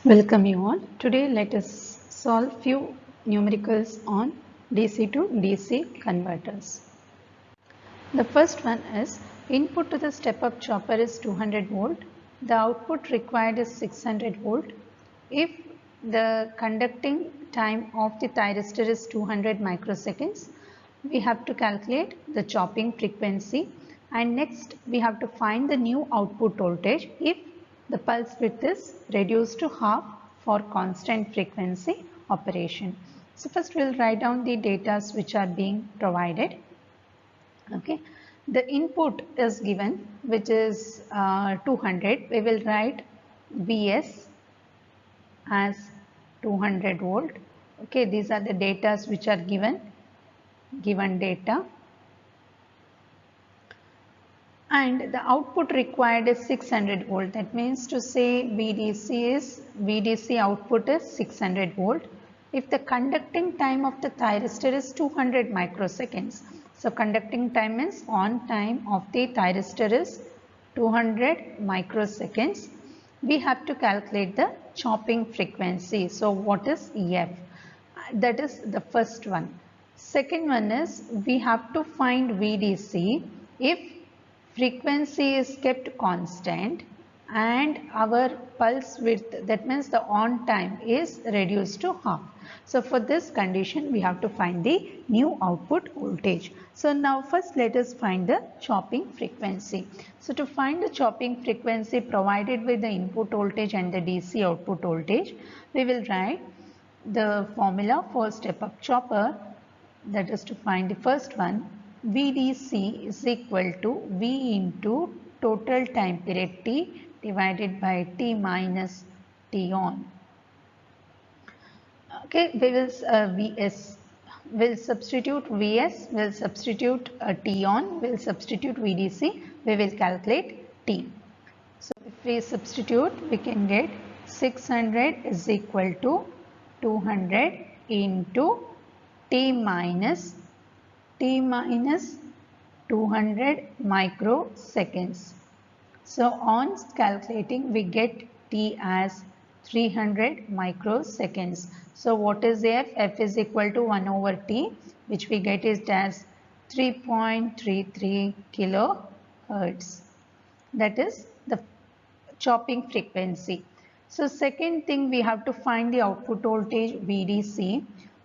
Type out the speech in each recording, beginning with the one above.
Welcome you all. Today let us solve few numericals on DC to DC converters. The first one is input to the step-up chopper is 200 volt. The output required is 600 volt. If the conducting time of the thyristor is 200 microseconds, we have to calculate the chopping frequency, and next we have to find the new output voltage if the pulse width is reduced to half for constant frequency operation. So first we will write down the data which are being provided. Okay, the input is given, which is 200. We will write Vs as 200 volt. Okay, these are the data which are given data, and the output required is 600 volt. That means to say VDC output is 600 volt. If the conducting time of the thyristor is 200 microseconds, so conducting time means on time of the thyristor is 200 microseconds, we have to calculate the chopping frequency. So what is EF? That is the first one. Second one is we have to find VDC if frequency is kept constant and our pulse width, that means the on time, is reduced to half. So for this condition we have to find the new output voltage. So now first let us find the chopping frequency. So to find the chopping frequency provided with the input voltage and the DC output voltage, we will write the formula for step up chopper. That is to find the first one, VDC is equal to V into total time period T divided by T minus T on. Okay, we will Vs, will substitute Vs, will substitute T on, will substitute VDC, we will calculate T. So if we substitute, we can get 600 is equal to 200 into T minus 200 microseconds. So on calculating we get T as 300 microseconds. So what is F? F is equal to 1 over T, which we get is as 3.33 kilohertz. That is the chopping frequency. So second thing, we have to find the output voltage VDC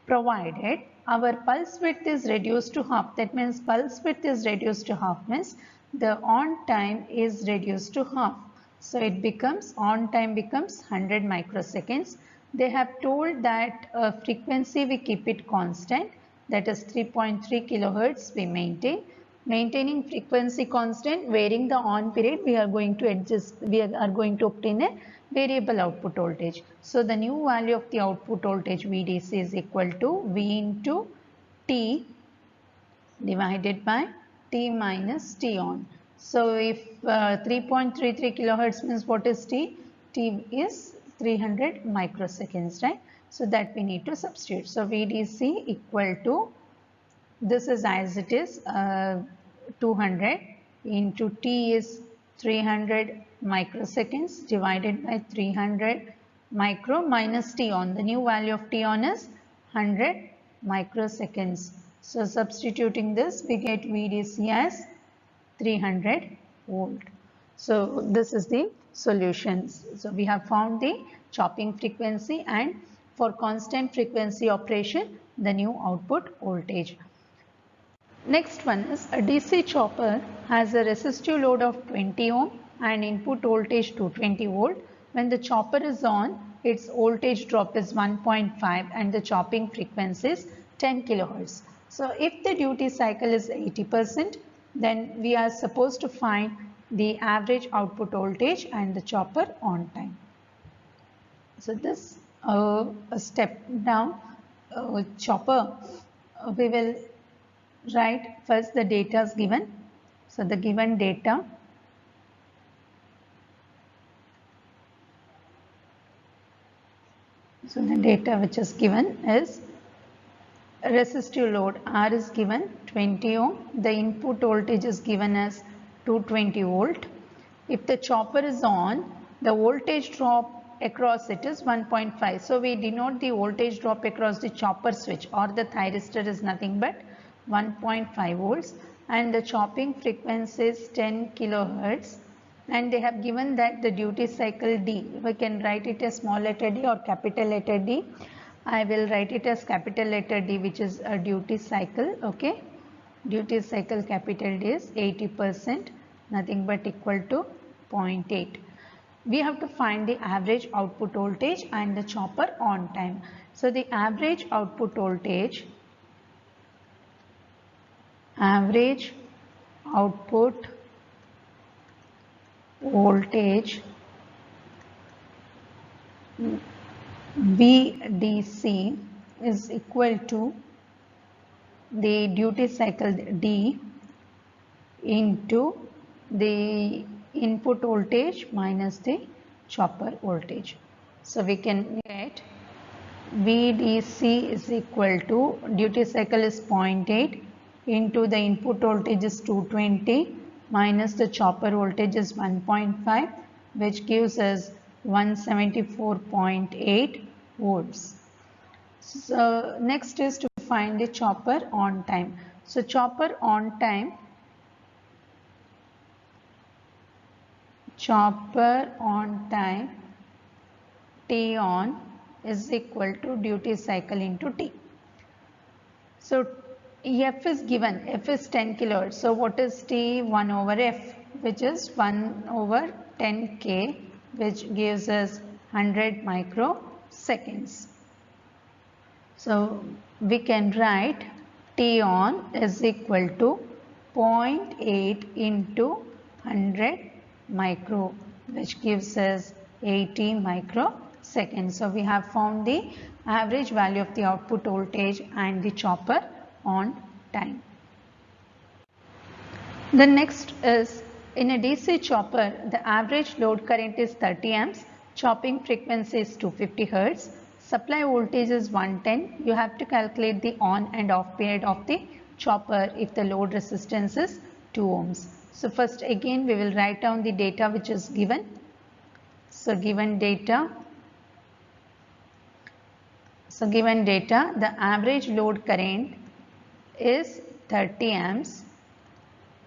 provided our pulse width is reduced to half. That means pulse width is reduced to half means the on time is reduced to half. So it becomes, on time becomes 100 microseconds. They have told that frequency we keep it constant, that is 3.3 kilohertz we maintain. Maintaining frequency constant, varying the on period, we are going to adjust, we are going to obtain a variable output voltage. So the new value of the output voltage VDC is equal to V into T divided by T minus T on. So if 3.33 kilohertz means what is T? T is 300 microseconds, right? So that we need to substitute. So VDC equal to, this is as it is, 200 into T is 300 microseconds divided by 300 micro minus T on. The new value of T on is 100 microseconds. So substituting this, we get VDC as 300 volt. So this is the solutions. So we have found the chopping frequency and for constant frequency operation, the new output voltage. Next one is a DC chopper has a resistive load of 20 ohm and input voltage 220 volt. When the chopper is on, its voltage drop is 1.5 and the chopping frequency is 10 kilohertz. So if the duty cycle is 80%, then we are supposed to find the average output voltage and the chopper on time. So this step down chopper, we will write first the data is given. So the given data, so the data which is given is resistive load R is given 20 ohm. The input voltage is given as 220 volt. If the chopper is on, the voltage drop across it is 1.5. So we denote the voltage drop across the chopper switch or the thyristor is nothing but 1.5 volts, and the chopping frequency is 10 kilohertz, and they have given that the duty cycle D. We can write it as small letter d or capital letter D. I will write it as capital letter D, which is a duty cycle. Okay, duty cycle capital D is 80%, nothing but equal to 0.8. We have to find the average output voltage and the chopper on time. So the average output voltage, average output voltage VDC is equal to the duty cycle D into the input voltage minus the chopper voltage. So we can get VDC is equal to, duty cycle is 0.8 into the input voltage is 220 minus the chopper voltage is 1.5, which gives us 174.8 volts. So next is to find the chopper on time. So chopper on time, T on is equal to duty cycle into T. So F is given, F is 10 kilohertz. So what is T? 1 over F, which is 1 over 10K, which gives us 100 microseconds. So we can write T on is equal to 0.8 into 100 micro, which gives us 80 microseconds. So we have found the average value of the output voltage and the chopper on time. The next is, in a DC chopper, the average load current is 30 amps, chopping frequency is 250 Hz, supply voltage is 110. You have to calculate the on and off period of the chopper if the load resistance is 2 ohms. So first again we will write down the data which is given. So given data, the average load current is 30 amps.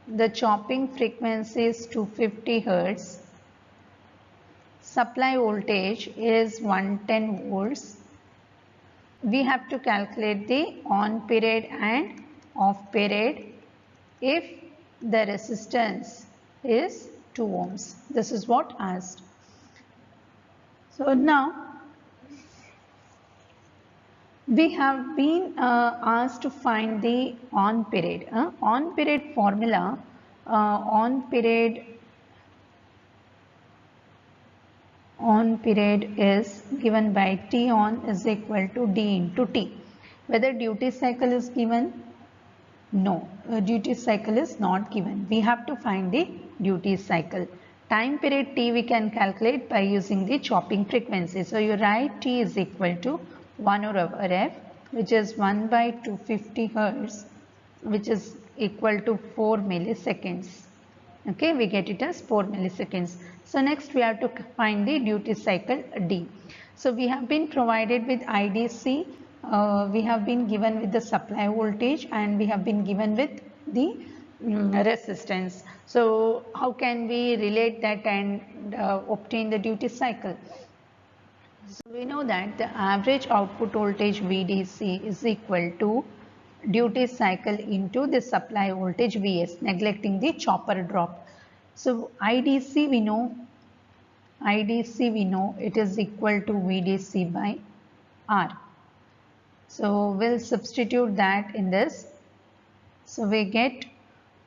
The chopping frequency is 250 Hz. Supply voltage is 110 volts. We have to calculate the on period and off period if the resistance is 2 ohms. This is what asked. So now we have been asked to find the on period. On period formula, on period is given by T on is equal to D into T. Whether duty cycle is given? No, duty cycle is not given. We have to find the duty cycle. Time period T we can calculate by using the chopping frequency. So you write T is equal to 1 over F, which is 1 by 250 Hz, which is equal to 4 milliseconds. Okay, we get it as 4 milliseconds. So next we have to find the duty cycle D. So we have been provided with IDC, we have been given with the supply voltage, and we have been given with the resistance. So how can we relate that and obtain the duty cycle? So we know that the average output voltage VDC is equal to duty cycle into the supply voltage Vs, neglecting the chopper drop. So IDC we know it is equal to VDC by R. So we'll substitute that in this. So we get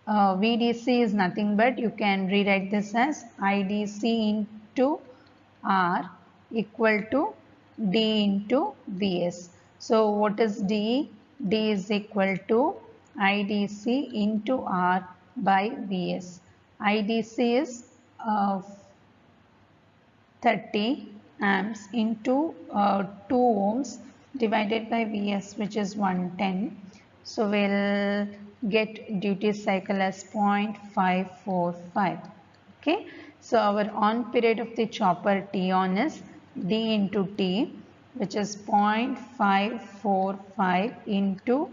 VDC is nothing but, you can rewrite this as IDC into R equal to D into Vs. So what is D? D is equal to IDC into R by Vs. IDC is 30 amps into 2 ohms divided by Vs, which is 110. So we'll get duty cycle as 0.545. Okay, so our on period of the chopper T on is D into T, which is 0.545 into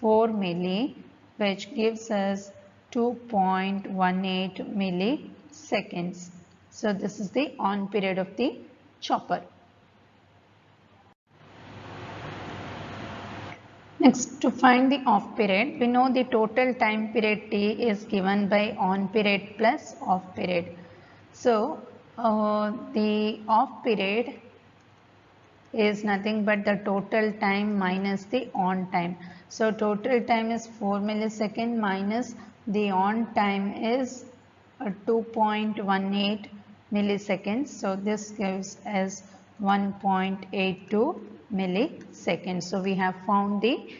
4 milli, which gives us 2.18 milliseconds. So this is the on period of the chopper. Next, to find the off period, we know the total time period T is given by on period plus off period. So the off period is nothing but the total time minus the on time. So total time is 4 millisecond minus the on time is 2.18 milliseconds. So this gives us 1.82 milliseconds. So we have found the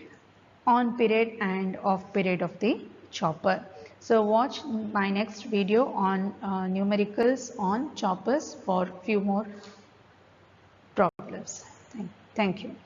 on period and off period of the chopper. So watch my next video on numericals on choppers for few more problems. Thank you.